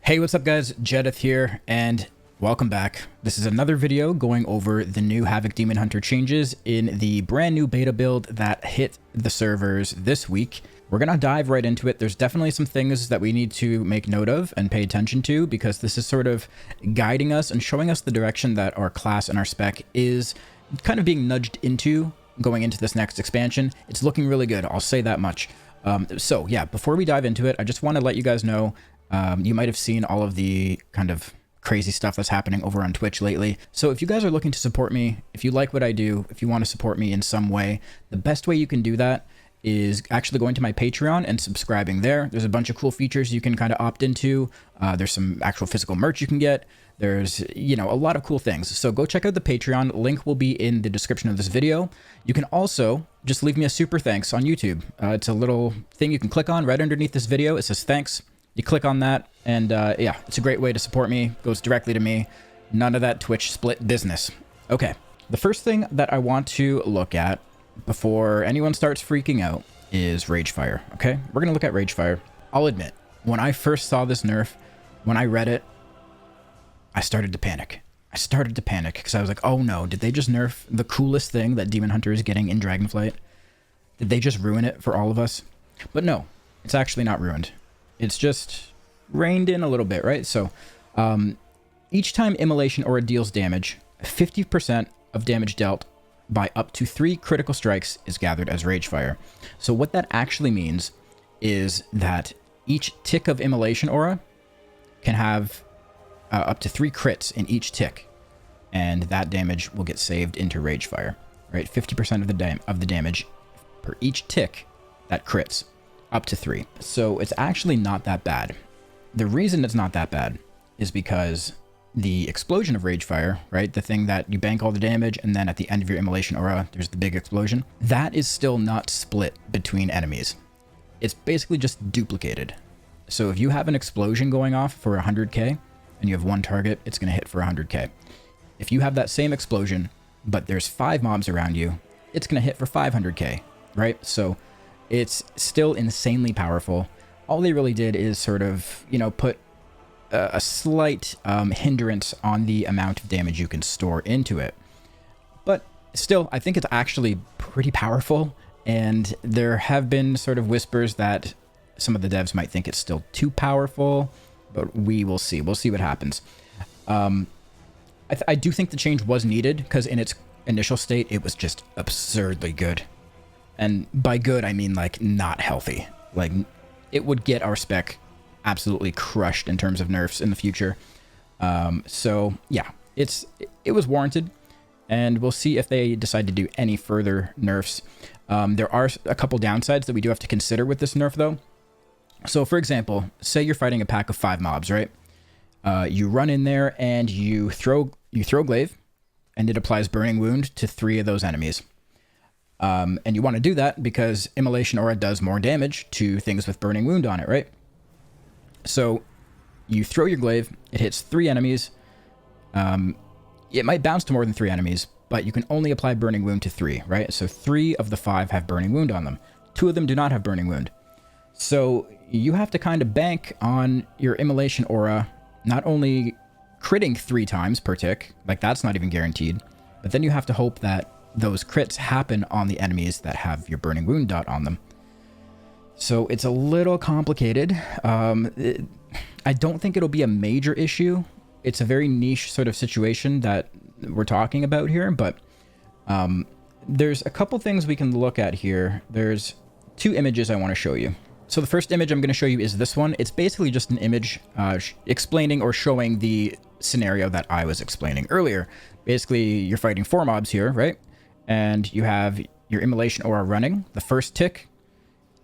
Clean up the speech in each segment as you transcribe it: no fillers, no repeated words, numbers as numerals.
Hey, what's up guys? Jedith here, and welcome back. This is another video going over the new Havoc Demon Hunter changes in the brand new beta build that hit the servers this week. We're gonna dive right into it. There's definitely some things that we need to make note of and pay attention to, because this is sort of guiding us and showing us the direction that our class and our spec is kind of being nudged into going into this next expansion. It's looking really good, I'll say that much. So yeah, before we dive into it, I just want to let you guys know, you might have seen all of the kind of crazy stuff that's happening over on Twitch lately. So if you guys are looking to support me, if you like what I do, if you want to support me in some way, the best way you can do that is actually going to my Patreon and subscribing there. There's a bunch of cool features you can kind of opt into. There's some actual physical merch you can get. There's, you know, a lot of cool things. So go check out the Patreon. Link will be in the description of this video. You can also just leave me a super thanks on YouTube. It's a little thing you can click on right underneath this video. It says thanks. You click on that, and yeah, it's a great way to support me. Goes directly to me. None of that Twitch split business. Okay, the first thing that I want to look at before anyone starts freaking out is Ragefire. Okay, we're gonna look at Ragefire. I'll admit, when I first saw this nerf, when I read it, I started to panic. I started to panic because I was like, oh no, did they just nerf the coolest thing that Demon Hunter is getting in Dragonflight? Did they just ruin it for all of us? But no, it's actually not ruined. It's just reined in a little bit, right? So each time Immolation Aura deals damage, 50% of damage dealt by up to 3 critical strikes is gathered as Ragefire. So what that actually means is that each tick of Immolation Aura can have up to 3 crits in each tick, and that damage will get saved into Ragefire, right? 50% of the damage per each tick that crits. Up to 3. So it's actually not that bad. The reason it's not that bad is because the explosion of Ragefire, right? The thing that you bank all the damage and then at the end of your Immolation Aura, there's the big explosion. That is still not split between enemies. It's basically just duplicated. So if you have an explosion going off for 100k and you have one target, it's going to hit for 100k. If you have that same explosion, but there's 5 mobs around you, it's going to hit for 500k, right? So it's still insanely powerful. All they really did is sort of, you know, put a slight hindrance on the amount of damage you can store into it. But still, I think it's actually pretty powerful. And there have been sort of whispers that some of the devs might think it's still too powerful, but we will see. We'll see what happens. I do think the change was needed, because in its initial state, it was just absurdly good. And by good, I mean like not healthy. Like it would get our spec absolutely crushed in terms of nerfs in the future. So yeah, it was warranted, and we'll see if they decide to do any further nerfs. There are a couple downsides that we do have to consider with this nerf though. So for example, say you're fighting a pack of 5 mobs, right? You run in there and you throw glaive, and it applies Burning Wound to 3 of those enemies. And you want to do that because Immolation Aura does more damage to things with Burning Wound on it, right? So you throw your glaive, it hits 3 enemies. It might bounce to more than 3 enemies, but you can only apply Burning Wound to 3, right? So 3 of the 5 have Burning Wound on them. 2 of them do not have Burning Wound. So you have to kind of bank on your Immolation Aura not only critting 3 times per tick, like that's not even guaranteed, but then you have to hope that those crits happen on the enemies that have your Burning Wound dot on them. So it's a little complicated. I don't think it'll be a major issue. It's a very niche sort of situation that we're talking about here, but there's a couple things we can look at here. There's 2 images I want to show you. So the first image I'm going to show you is this one. It's basically just an image explaining or showing the scenario that I was explaining earlier. Basically, you're fighting 4 mobs here, right? And you have your Immolation Aura running. The first tick,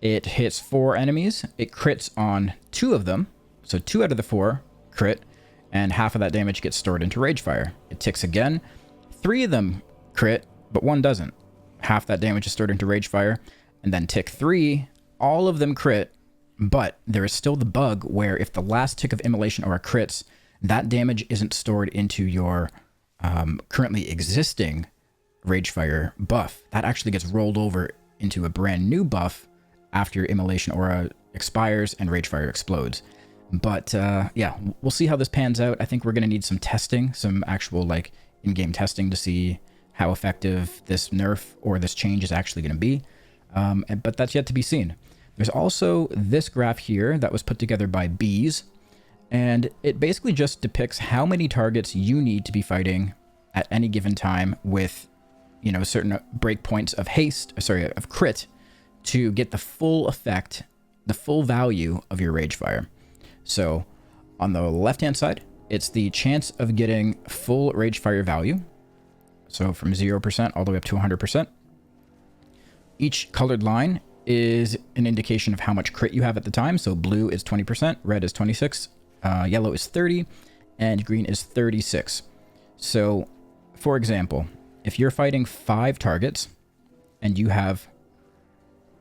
it hits 4 enemies. It crits on 2 of them. So 2 out of the 4 crit, and half of that damage gets stored into Ragefire. It ticks again. 3 of them crit, but 1 doesn't. Half that damage is stored into Ragefire. And then tick 3, all of them crit, but there is still the bug where if the last tick of Immolation Aura crits, that damage isn't stored into your currently existing Ragefire buff. That actually gets rolled over into a brand new buff after Immolation Aura expires and Ragefire explodes. But yeah, we'll see how this pans out. I think we're going to need some testing, some actual like in-game testing to see how effective this nerf or this change is actually going to be. But that's yet to be seen. There's also this graph here that was put together by Bees, and it basically just depicts how many targets you need to be fighting at any given time with, you know, certain breakpoints of of crit to get the full effect, the full value of your Ragefire. So on the left-hand side, it's the chance of getting full Ragefire value. So from 0% all the way up to 100%. Each colored line is an indication of how much crit you have at the time. So blue is 20%, red is 26, yellow is 30, and green is 36. So, for example, if you're fighting 5 targets and you have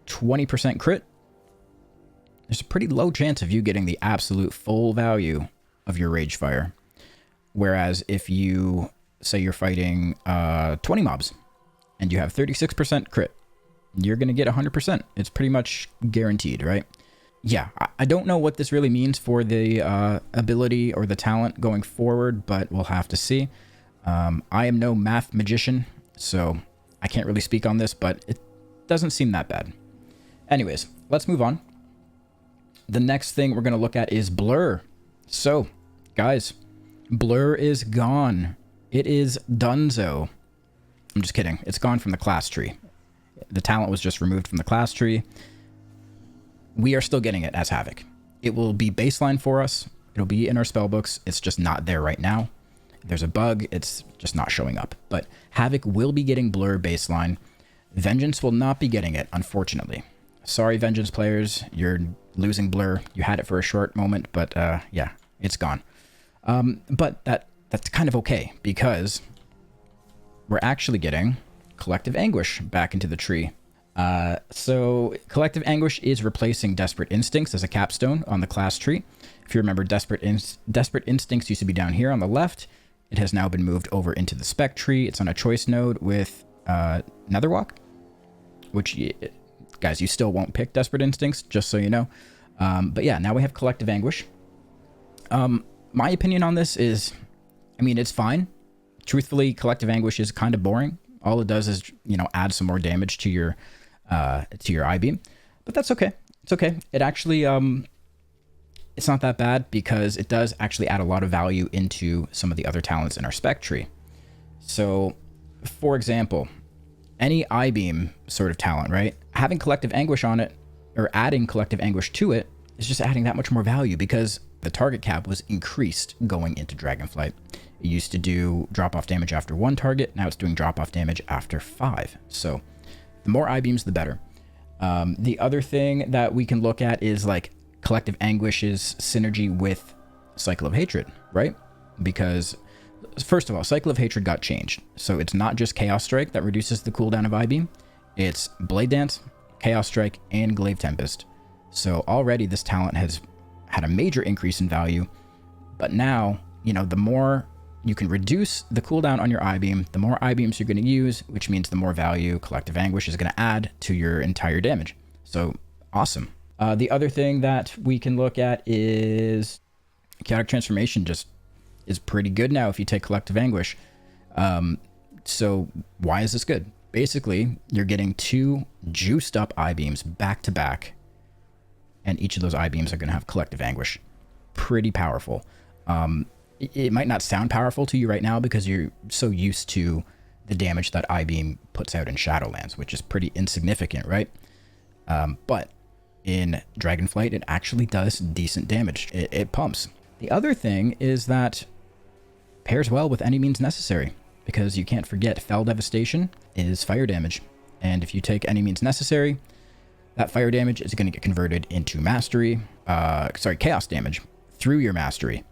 20% crit, there's a pretty low chance of you getting the absolute full value of your Ragefire. Whereas if you say you're fighting 20 mobs and you have 36% crit, you're going to get 100%. It's pretty much guaranteed, right? Yeah, I don't know what this really means for the ability or the talent going forward, but we'll have to see. I am no math magician, so I can't really speak on this, but it doesn't seem that bad. Anyways, let's move on. The next thing we're going to look at is blur. So, guys, blur is gone. It is donezo. I'm just kidding. It's gone from the class tree. The talent was just removed from the class tree. We are still getting it as Havoc. It will be baseline for us. It'll be in our spellbooks. It's just not there right now. There's a bug. It's just not showing up. But Havoc will be getting blur baseline. Vengeance will not be getting it, unfortunately. Sorry, Vengeance players. You're losing blur. You had it for a short moment, but yeah, it's gone. But that's kind of okay, because we're actually getting Collective Anguish back into the tree. So Collective Anguish is replacing Desperate Instincts as a capstone on the class tree. If you remember, Desperate Instincts used to be down here on the left. It has now been moved over into the spec tree. It's on a choice node with Netherwalk, which, guys, you still won't pick Desperate Instincts, just so you know. But yeah, now we have Collective Anguish. My opinion on this is, I mean, it's fine. Truthfully, Collective Anguish is kind of boring. All it does is, you know, add some more damage to your I-beam. But that's okay. It's okay. It actually, it's not that bad, because it does actually add a lot of value into some of the other talents in our spec tree. So, for example, any I-beam sort of talent, right? Having Collective Anguish on it, or adding Collective Anguish to it, is just adding that much more value, because the target cap was increased going into Dragonflight. It used to do drop-off damage after 1 target. Now it's doing drop-off damage after 5. So the more I-beams, the better. The other thing that we can look at is like Collective Anguish's synergy with Cycle of Hatred, right? Because first of all, Cycle of Hatred got changed. So it's not just Chaos Strike that reduces the cooldown of I-beam. It's Blade Dance, Chaos Strike, and Glaive Tempest. So already this talent has had a major increase in value. But now, you know, the more you can reduce the cooldown on your I-beam, the more I-beams you're going to use, which means the more value Collective Anguish is going to add to your entire damage. So awesome. The other thing that we can look at is Chaotic Transformation just is pretty good now if you take Collective Anguish. So why is this good? Basically, you're getting 2 juiced up I-beams back to back, and each of those I-beams are going to have Collective Anguish. Pretty powerful. It might not sound powerful to you right now because you're so used to the damage that I-beam puts out in Shadowlands, which is pretty insignificant, right? But in Dragonflight, it actually does decent damage. It pumps. The other thing is that pairs well with Any Means Necessary, because you can't forget Fell Devastation is fire damage. And if you take Any Means Necessary, that fire damage is going to get converted into mastery, chaos damage through your mastery.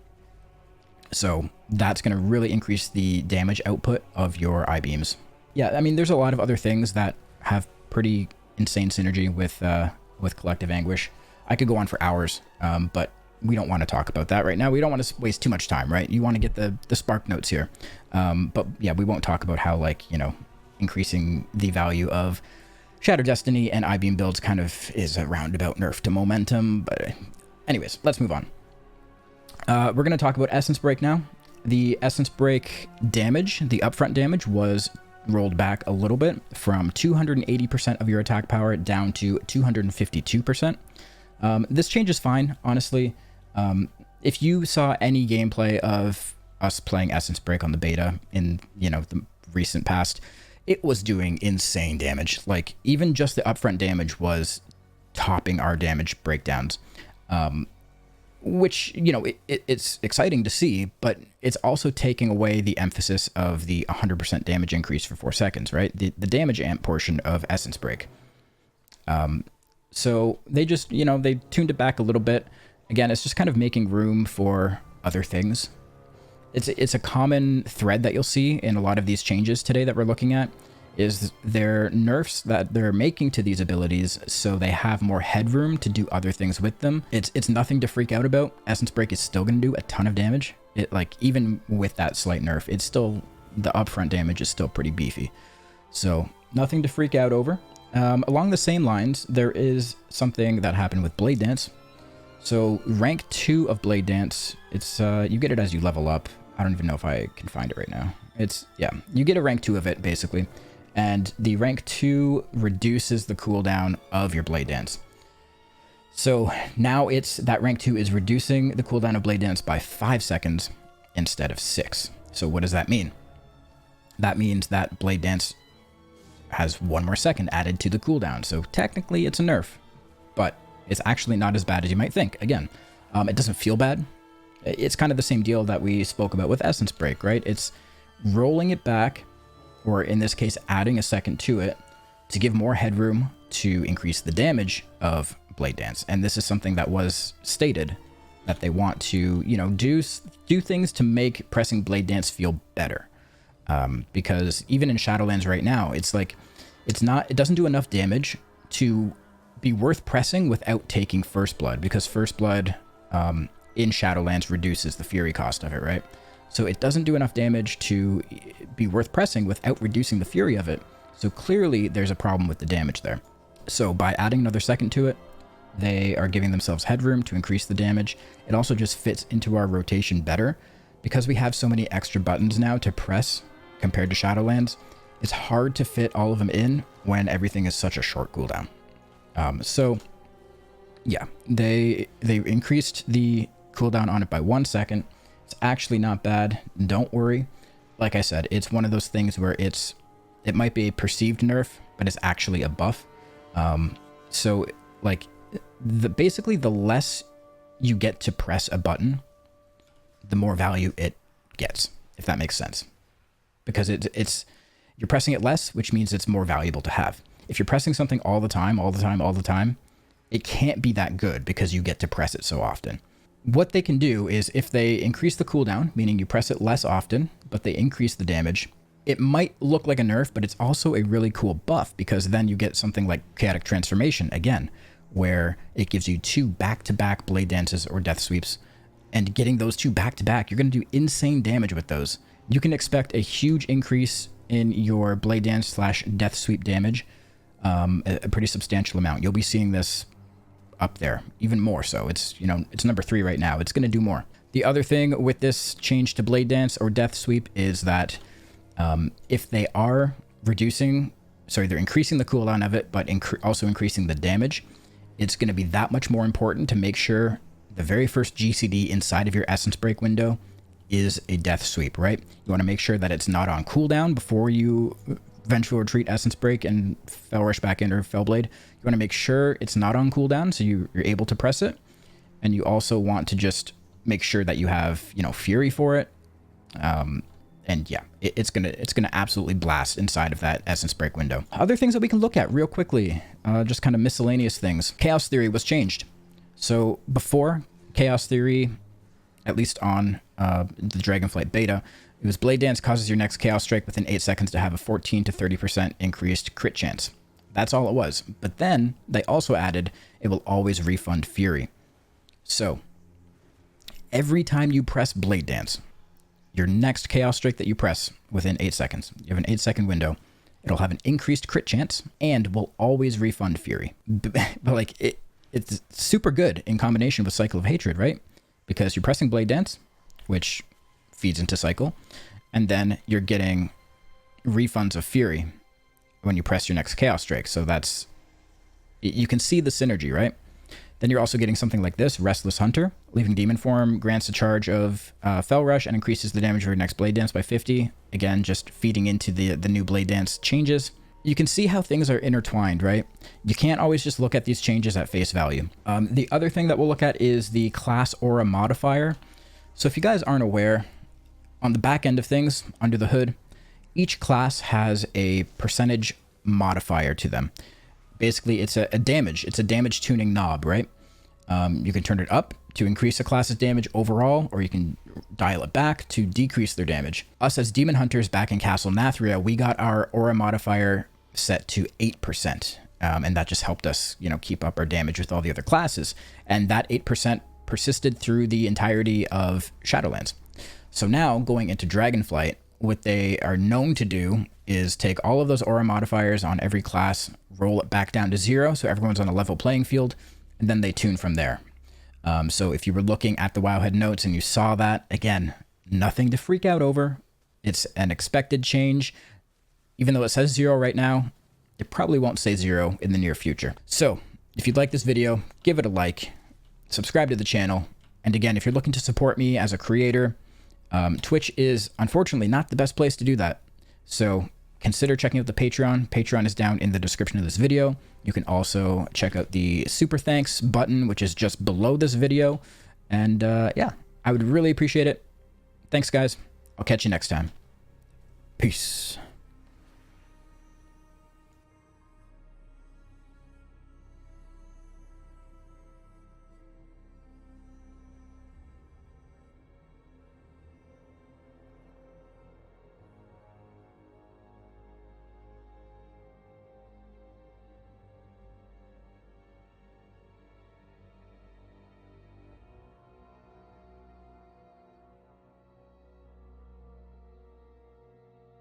So that's going to really increase the damage output of your I-beams. Yeah, I mean, there's a lot of other things that have pretty insane synergy with Collective Anguish. I could go on for hours, but we don't want to talk about that right now. We don't want to waste too much time, right? You want to get the spark notes here. But yeah, we won't talk about how, like, you know, increasing the value of Shadow Destiny and I-beam builds kind of is a roundabout nerf to momentum. But anyways, let's move on. We're going to talk about Essence Break now. The Essence Break damage, the upfront damage, was rolled back a little bit from 280% of your attack power down to 252%. This change is fine, honestly. If you saw any gameplay of us playing Essence Break on the beta in, the recent past, it was doing insane damage. Like, even just the upfront damage was topping our damage breakdowns. Which, it's exciting to see, but it's also taking away the emphasis of the 100% damage increase for 4 seconds, right? The damage amp portion of Essence Break. So they just, they tuned it back a little bit. Again, it's just kind of making room for other things. It's a common thread that you'll see in a lot of these changes today that we're looking at, is their nerfs that they're making to these abilities so they have more headroom to do other things with them. It's nothing to freak out about. Essence Break is still going to do a ton of damage. Even with that slight nerf, the upfront damage is still pretty beefy. So nothing to freak out over. Along the same lines, there is something that happened with Blade Dance. So rank 2 of Blade Dance, it's you get it as you level up. I don't even know if I can find it right now. You get a rank 2 of it basically. And the rank 2 reduces the cooldown of your Blade Dance. So now that rank 2 is reducing the cooldown of Blade Dance by 5 seconds instead of 6. So what does that mean? That means that Blade Dance has 1 more second added to the cooldown. So technically it's a nerf, but it's actually not as bad as you might think. Again, it doesn't feel bad. It's kind of the same deal that we spoke about with Essence Break, right? It's rolling it back, or in this case, adding a second to it to give more headroom to increase the damage of Blade Dance. And this is something that was stated that they want to, do things to make pressing Blade Dance feel better. Because even in Shadowlands right now, it doesn't do enough damage to be worth pressing without taking First Blood, because First Blood in Shadowlands reduces the Fury cost of it, right? So it doesn't do enough damage to be worth pressing without reducing the Fury of it. So clearly there's a problem with the damage there. So by adding another second to it, they are giving themselves headroom to increase the damage. It also just fits into our rotation better. Because we have so many extra buttons now to press compared to Shadowlands, it's hard to fit all of them in when everything is such a short cooldown. They increased the cooldown on it by 1 second. It's actually not bad. Don't worry. Like I said, it's one of those things where it might be a perceived nerf, but it's actually a buff. Basically the less you get to press a button, the more value it gets, if that makes sense. Because you're pressing it less, which means it's more valuable to have. If you're pressing something all the time, it can't be that good because you get to press it so often. What they can do is, if they increase the cooldown, meaning you press it less often, but they increase the damage, it might look like a nerf, but it's also a really cool buff, because then you get something like Chaotic Transformation again, where it gives you 2 back-to-back Blade Dances or Death Sweeps, and getting those 2 back-to-back, you're going to do insane damage with those. You can expect a huge increase in your Blade Dance / Death Sweep damage, a pretty substantial amount. You'll be seeing this up there, even more so. It's number 3 right now. It's going to do more. The other thing with this change to Blade Dance or Death Sweep is that if they are they're increasing the cooldown of it, but also increasing the damage, it's going to be that much more important to make sure the very first GCD inside of your Essence Break window is a Death Sweep, right? You want to make sure that it's not on cooldown before you Vengeful Retreat, Essence Break, and Fell Rush back in, or Fellblade. You want to make sure it's not on cooldown so you're able to press it. And you also want to just make sure that you have, Fury for it. It's gonna absolutely blast inside of that Essence Break window. Other things that we can look at real quickly, just kind of miscellaneous things. Chaos Theory was changed. So before, Chaos Theory, at least on the Dragonflight beta, it was Blade Dance causes your next Chaos Strike within 8 seconds to have a 14 to 30% increased crit chance. That's all it was. But then they also added it will always refund Fury. So every time you press Blade Dance, your next Chaos Strike that you press within 8 seconds, you have an 8-second window, it'll have an increased crit chance and will always refund Fury. But it's super good in combination with Cycle of Hatred, right? because you're pressing Blade Dance, which feeds into cycle, and then you're getting refunds of Fury when you press your next Chaos Strike. So that's, you can see the synergy, right? Then you're also getting something like this, Restless Hunter. Leaving Demon Form grants a charge of Fell Rush and increases the damage of your next Blade Dance by 50. Again, just feeding into the new Blade Dance changes. You can see how things are intertwined, right? You can't always just look at these changes at face value. The other thing that we'll look at is the class aura modifier. So if you guys aren't aware, on the back end of things, under the hood, each class has a percentage modifier to them. Basically, it's a damage tuning knob, right? You can turn it up to increase a class's damage overall, or you can dial it back to decrease their damage. Us as Demon Hunters back in Castle Nathria, we got our aura modifier set to 8%. And that just helped us, you know, keep up our damage with all the other classes. And that 8% persisted through the entirety of Shadowlands. So now, going into Dragonflight, what they are known to do is take all of those aura modifiers on every class, roll it back down to 0, so everyone's on a level playing field, and then they tune from there. So if you were looking at the Wowhead notes and you saw that, again, nothing to freak out over. It's an expected change. Even though it says 0 right now, it probably won't say 0 in the near future. So if you'd like this video, give it a like, subscribe to the channel, and again, if you're looking to support me as a creator, Twitch is unfortunately not the best place to do that. So consider checking out the Patreon. Patreon is down in the description of this video. You can also check out the super thanks button, which is just below this video. And yeah, I would really appreciate it. Thanks, guys. I'll catch you next time. Peace.